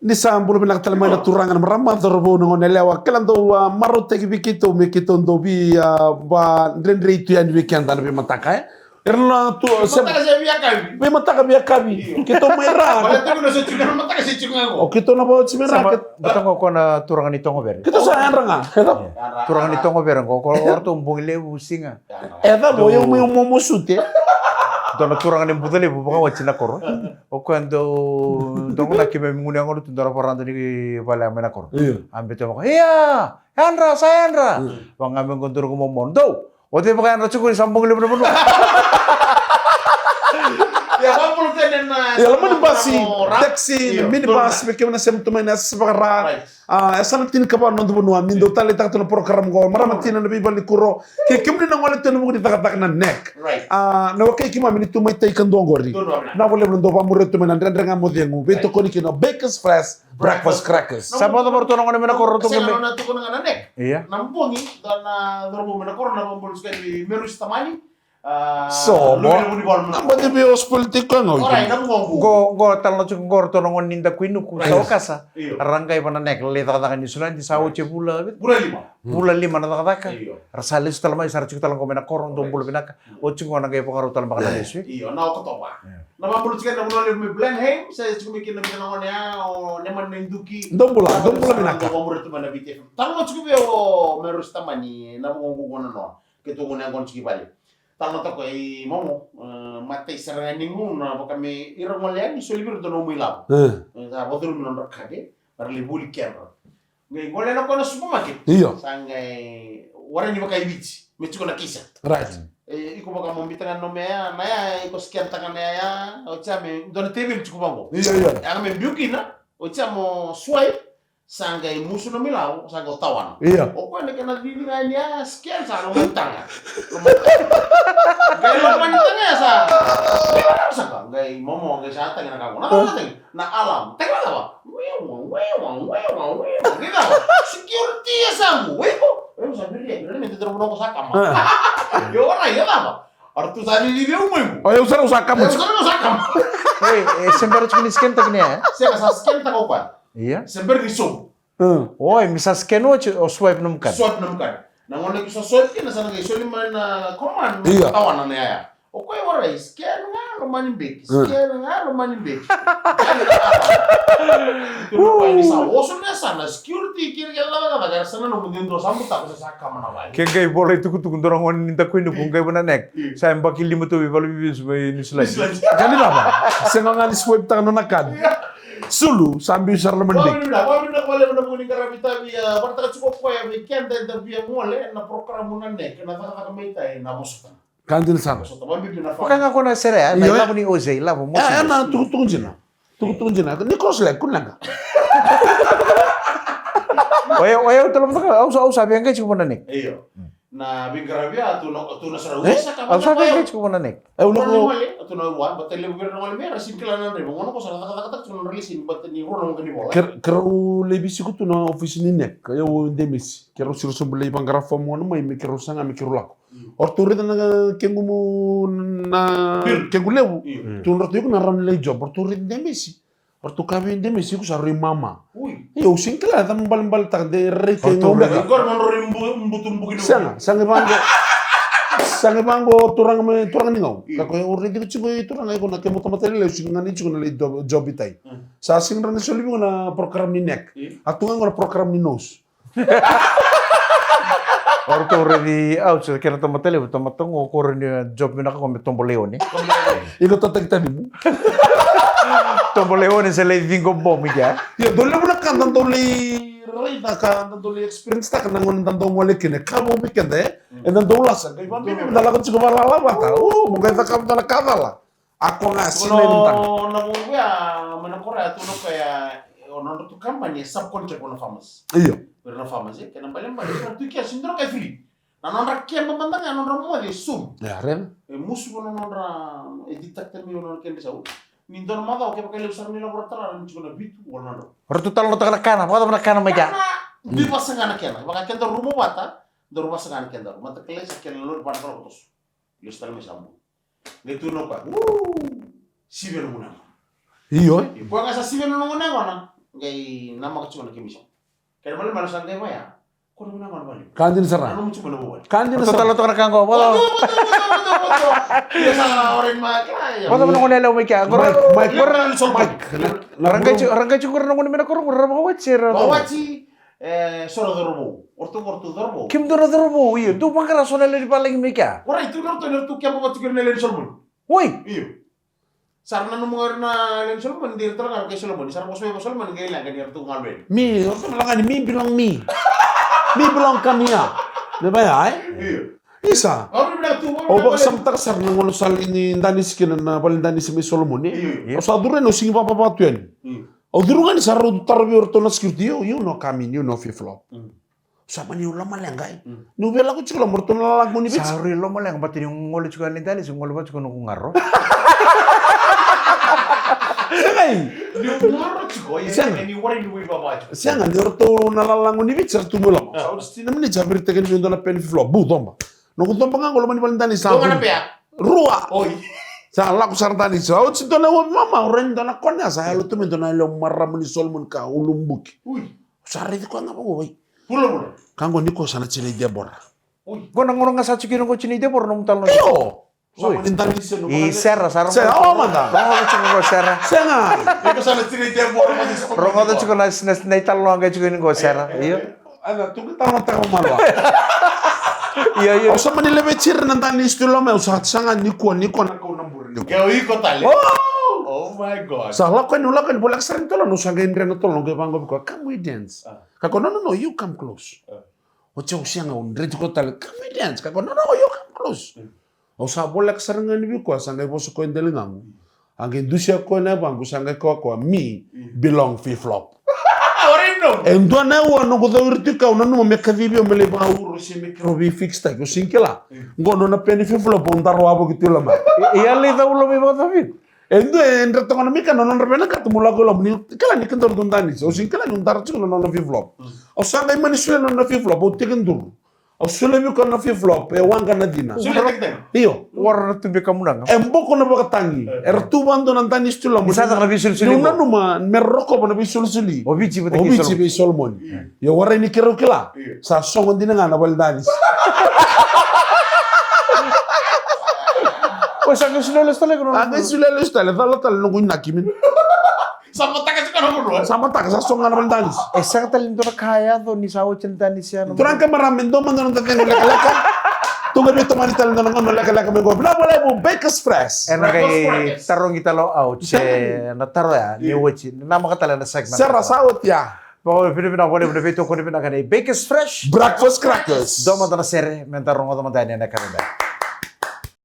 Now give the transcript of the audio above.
ni sambulu bilang talmai na turangan maramma dorbo no nelewa kelando marote ki bikito mekito ndobi ba ndendre itu yang weekend dan bi mataka erna tu Mataka sa biya kabi. be mataka bi akabi kito mera Wala tayo na sa chunga mataka sa chunga o ko. kito na ba chimera Batang ko na turangan itong over. kito sa anranga Turangan itong over ko orto bungile businga. eda lo yo mo momosute Dona turangan yang budale bu baka wachina koro. O cuando dongo na kime minguni angoro tundara parando ni pala amena koro. Ambete mo iya, Andra, saya Andra. Bang amen kontur ko momondo. O te baka Andra chukuri sambung le bener. Ya kamu tenen na. ya lamani basi taxi mini bus be kemna sem to mena sabara esa tin kaba no do no mindo tale tak to program go marama tin na bibali kuro ke kemni na ngole ten mo di tak na neck na wakai kima mini tu mai tai kan do ngordi na wole ndo pa mure to mena ndre nga mo dengu be to koni kino bakers fresh breakfast crackers Sabo to porto ngone mena koro to Kasi kembe. na tuko na nek. Iya. Nampungi dan dorbo mena koro na bombol sekali merus tamani. so mo Lumi bol mo. amba de be hospital ko no Oray na mo. Go tal no chung gor to ngon ninda kuinu ku sa kasa. Iyo. Rangai pana nek le ta ta ni sulan di sawo che bula. Bulan lima. Bula lima na ta. Iyo. Rasalis tal mai sar chuk tal ngomena koron do bula binaka. O chung ngona ga pangaro tal bakala deswi. Iyo, na ako topa. Na mabulot ka na muna may Blenheim sa kumikin na binangon niya o naman na induki. ndombula minaka Ko mo rito man na BTF. Tango chuki o merus tamani na mo ko no. Kito mo na kon chuki bali. Tango to ko ay momo matay saranganing mo na baka may irang wala ni so libro to no mo ilab. Sa bodro mo no kade para libuli kero. Ngay ngole na ko na supermarket. iyo Sangay wala ni baka ibich. Mechi ko na kisa. right Iko baka mombitangan no mea, maya iko scan tangan mea, o chame dona table chuku bango. iyo Ang me biuki na, o chamo swipe sangga musu no milau, sangga tawan. iyo O ko ne kana dili ngania scan sa no montanga. Gay lo manitanga sa. Sa ka gay momo gay sa tanga na ka. Na alam. Teka ba? Wewa. Gida. Security sa mo. Wewa. Sa bili, bili me tetro no sa kama. Yo ora ya ba. Artu sa ni live mo. oh eu usar kamu Sa no sa kama. Hey, sembar chuk ni sken tak ni eh. Sa sa scan ta ko pa. Iya. Sember ni so. Oi, misa sken o swipe num kan. Swat nam kan. Na ngone ko sa swat kina sa ngai soli man command Iya. tawan na ya. O ko ora scan nga lo manin bek. Scan nga lo manin bek. Ko ni sa oso na sa na security kira kira la ga sa na no mundo sa muta ko sa kama na ba. Kengkai boleh itu kutu ndorong on ninda kuinu bungai bana nek. Sa mbaki lima tu bibalu bibis bay ni sulai. Gani lama senga ngali swipe tang no nakad sulu sambil usar lemen dik Wala na mo ni karabita biya. Barta ka cukup ko ya weekend da biya mole na program mo na nek na ta ka kamita na bosutan. kantil sana So ta bibi na fa. Bukan aku na sere, Iya. na labu ni oze, labu mo. na tunggu jina ni cross leg kun langa Oya tolong tak, au sabi ang kecik mana nek. Iyo. Na bingkarabia tu na sa usa ka. Au sabi ang kecik mana nek. ulo Ulo ko ko atu na wan batal le gobierno ngol mera sin kala na rebo ngono ko sa kata tu na release bat ni rono ngani bola. kero lebisi kutu na office ni nek yo demis kero sir so bele bangara fo mo mai me kero sanga me kero lako ortore na kengu mo na kengu lewu tu nroto yo na ran le job ortore demisi orto kabe demisi ku sa mama Ui. yo sin kala tam bal tak de re ke Ortore. ngombe Gor mon rimbu mbutun bugino. sange bango turang ni ngau kako urri di chigo turang ai kona kemo tamatele le singa ni chigo na le job itai sa singa na soli na program ni nek atunga ngora program ni nos Orto di au sa kena tamatele, tamatong o koren job mina ka kami tomboleone. iko tatak tabi Tomboleone sa le vingo bom ya. ya dole mo na kandan dole rai na kandan dole experience ta kandan ngon tanto mo le kene kamo mi kende en dan dola sa kai ba mi dala ko chigo bala la bata mo ga ta kam dala kadala ako nga sile ntan Na mo ya mana korea tu no kaya ono tu kampanye subcontract ono famous. iyo Pero na famous eh kana balem bali tu kia sindro kay free. Na non rakia mamandang ya non mo de sum. ya ren Musu ko non ra editakter mi ono kende sa. Nindon mada o ke pakale usar ni laboratório ni chuna bitu wala no. Orto tal no tak kana, baka na kana meja. Di pasangana kena, baka kenda rumo bata, do pasangana kenda. Mata kele sa kena lor para kotos. Yo stal me sambu. Getu no pa. Sibe no muna. iyo Ipo nga sa sibe no muna ngona. Ngai nama kecil nak kimisong. Kaya malam malam santai maya. Kau nak mana balik? Kanjin sarang. Anu macam mana balik? Kanjin Betul sarang. lo tukar kanggo. Wala. Betul. Biasa orang makai. Wala mo nang nelaw may kya. Mike. Rangkay cukur nang kunin ko ro ro wachir. Bawaci soro dorbo. Ortu dorbo. Kim doro mo iyo. Du bangkara sonel di paling may kya. Ora itu nortu kya bawa cukur nelen solmun. Woi. Iyo. Sarna numungar na len solmun dir terang kay solmun. Sarna bosme solmun gay lang kanir tu ngalben. Mi, orto malangani mi bilang mi. Mi bilang kami ya. Diba ya? Iyo. Isa. Kau bilang tu. O baka samtak sar nang ulo sal ini danis kinan na balin danis mi Solomon ni. O sa duren o singi papa patuen. O durungan sa ro tarbi orto na security you know kami you know fiflo. Sama ni ulama lengai. Nu bela ko chikla morto na lag mo ni bits. Sorry lo mo lang batin yung ngolo chukan ni dalis yung ngolo ba chukan nung ngaro. Lengai. Leonardo chico, ni wari ni bawa. Sianga ni orto na lalang ni bits tu mula. Sa stina mani jabir tegen ni na pen fiflo. Bu domba. No ko domba ngolo mani balin danis sa. Dongan apa ya? Rua. Oi. Sa la ko sarta ni sa. O sito na mama ren na konya sa halo tu men na lo marram ni Solomon ka ulumbuki. Ui. Sa ri ko na mo wai. Pulo. Kango ni ko sana chile Deborah. Ui. Ko nang ngorong nga sa chukin ko chini de por nung tal no. Yo. So intan ni seno. I serra sarong. Serra, oh, manda. Rongo chukan ko serra. Senga. Ito sana sini dia buat apa di Rongo to chukan na tal no nga chukin ko serra. Iyo. Ana tu kita na ta malwa. Iyo. O sa manila be chir nan tan ni stulo me usat sanga ni ko na ko nambur ni ko. Kau ikut tali. Oh my god. Sa la ko bolak saren tolo no sa gendre no tolo ke bango ko come we dance. Ka ko no you come close. O chau sianga un re ko tal come we dance. Ka ko no you come close. O sa bolak saren ni ko sa ngai boso ko ndelingang. Ang indusya ko na bango sa ngai ko me belong flip-flop. Orino. Endo na wa no godo urti ka una no me kadibi o mele ba uro si me krobi fix ta ko sinkela. Ngono na peni flip-flop on daro abo kitula ma. Iya le da ulo mi ba David. Endo en reto kono mi kana non rebena ka tumula ko lobni kala ni kendor dundani so sinkela ni undar chiko no flip-flop. O sa ngai mani sule no flip-flop o tikendur. O sule mi kono flip-flop e wanga na dina. Sudah tekten. Iyo. War tu be kamunang. Embo kono ba tangi. Tu bando nan tani stula mo. Isa ta na bisul suli. Nuna numa merroko ba na bisul suli. Obici ba Obici be Solomon. Yo warra ni kero kila. Sa songon dina nga na baldanis. Pues ang sulelo stale ko no. Ang sulelo stale dala tal no kunya kimin. Sama tak kasi kana mo. Sama tak sa songan na baldanis. Esa talin to kaya do ni sawo cinta ni siya no. Turang ka maramen do man non tateng leka-leka. Tunga dito man tal no ngono leka-leka me go. Bla bla mo Baker's Fresh. En kay tarong kita lo out na taro ya ni wochi na makatala na segment. Serra sawot ya. Pagod Pilipina ko ni Vito ko ni Pinakani Baker's Fresh. Breakfast crackers. Do mo na sere men tarong mo na dani na kanila.